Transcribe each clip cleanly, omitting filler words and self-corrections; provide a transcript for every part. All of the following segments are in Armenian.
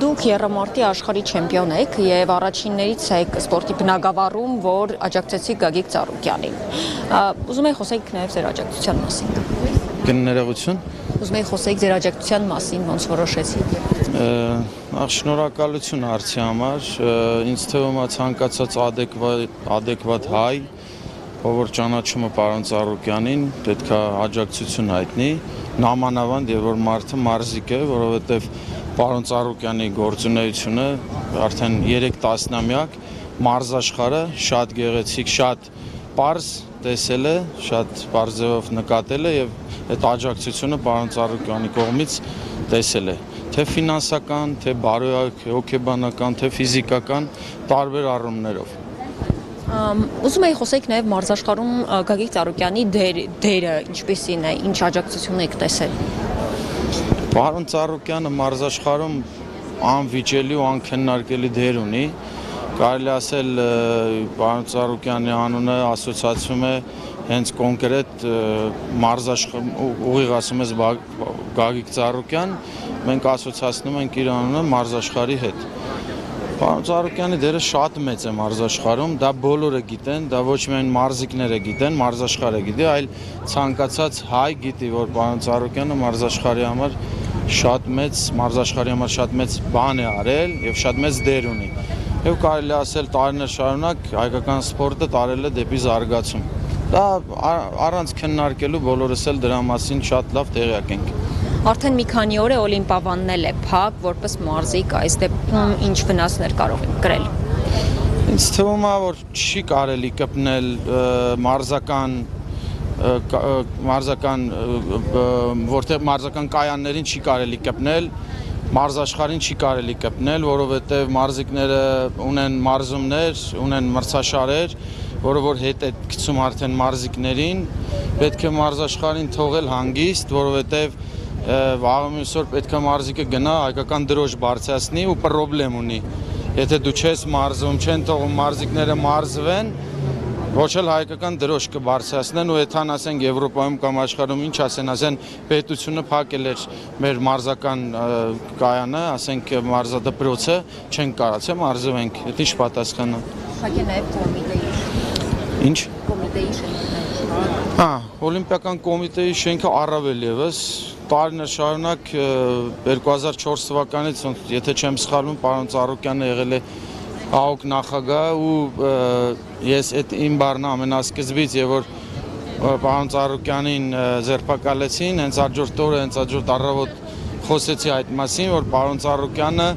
Դուք եռամարտի աշխարհի չեմպիոն եք եւ առաջիններից եք սպորտի բնագավառում, որ աջակցեցիք Գագիկ Ծառուկյանին։ Ուզում եմ խոսեիք նաեւ ձեր աջակցության մասին։ Կներողություն։ Ուզում եմ խոսեիք ձեր աջակցության մասին, ոնց որոշեցիք։ Շնորհակալություն հարցի համար։ Ինձ թվում է ցանկացած adekvat հայ, ով որ ճանաչում է պարոն Ծառուկյանին, պետք է աջակցություն հայտնի, նամանավանդ եւ որ մարդը մարզիկ է, որովհետեւ պարոն Ծառուկյանի գործունեությունը արդեն 3 տասնամյակ մարզաշխարհը շատ գեղեցիկ, շատ պարզ տեսել է, շատ պարզ ձևով նկատել է եւ այդ աջակցությունը պարոն Ծառուկյանի կողմից տեսել է, թե ֆինանսական, թե բարոյական, հոգեբանական, թե ֆիզիկական տարբեր առումներով։ Ուզում եմ խոսեիք նաեւ մարզաշխարհում Գագիկ Ծառուկյանի դերը ինչպեսին է, ինչ աջակցություն եք տեսել։ Պարոն Ծառուկյանը մարզաշխարհում անվիճելի ու անքննարկելի դեր ունի, կարելի ասել պարոն Ծառուկյանի անունը ասոցացվում է հենց կոնկրետ ուղիղ ասում ես Գագիկ Ծառուկյան, մենք ասոցացնում ենք իր անունը մարզաշխարհի հետ։ Պարոն Ծառուկյանի դերը շատ մեծ է մարզաշխարհում, դա բոլորը գիտեն, դա ոչ միայն մարզիկները գիտեն, մարզաշխարհը գիտի, այլ ցանկացած հայ գիտի, որ պարոն Ծառուկյանը մարզաշխարհի համար շատ մեծ բան է արել եւ շատ մեծ դեր ունի։ Եվ կարելի ասել տարիներ շարունակ հայկական սպորտը տարել է դեպի զարգացում։ Դա առանց քննարկելու բոլորս էլ դրա մասին շատ լավ տեղյակ ենք։ Արդեն մի քանի օր է Օլիմպիավանն է փակ, որպես մարզիկ այս դեպքում ինչ վնասներ կարող են կրել։ Ինձ թվում է, որ չի կարելի կպնել որտեղ մարզական կայաններին չի կարելի կպնել, մարզաշխարհին չի կարելի կպնել, որովհետև մարզիկները ունեն մարզումներ, ունեն մրցաշարեր, որը որ հետ է գցում արդեն մարզիկներին, պետք է մարզաշխարհին թողել հանգիստ, որովհետև վաղը մյուսօր պետք է մարզիկը գնա հայկական դրոշ բարձրացնի ու պրոբլեմ ունի։ Եթե դու չես մարզում, չեն թողում մարզիկները մարզվեն, ոչ էլ հայկական դրոշ կբարձրացնեն ու եթան ասենք Եվրոպայում կամ աշխարհում ինչ ասեն պետությունը փակել էր մեր մարզական կայանը, ասենք մարզադպրոցը, չեն կարացել մարզվենք, դա ինչ պատասխան է։ Փակել նաև կոմիտեի։ Ինչ։ Կոմիտեի շենքը։ Օլիմպիական կոմիտեի շենքը առավել եւս տարիներ շարունակ 2004 թվականից, եթե չեմ սխալվում, պարոն Ծառուկյանը եղել է ԱՕԿ նախագահ ու ես այդ իմ բառն ամենասկզբից եւ որ պարոն Ծառուկյանին ձերբակալեցին, հենց հաջորդ օրը, հենց հաջորդ առավոտ խոսեցի այդ մասին, որ պարոն Ծառուկյանը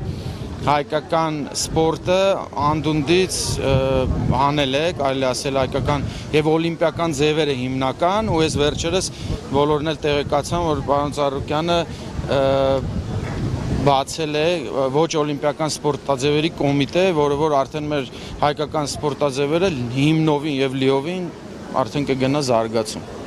հայկական սպորտը անդունդից հանել է, կարելի ասել հայկական եւ օլիմպիական ձևերը հիմնական ու ես վերջերս բոլորն էլ տեղեկացան, որ պարոն Ծառուկյանը բացել է ոչ օլիմպիական սպորտաձևերի կոմիտե, որը որ արդեն մեր հայկական սպորտաձևերը հիմնովին եւ լիովին արդեն կգնա զարգացում։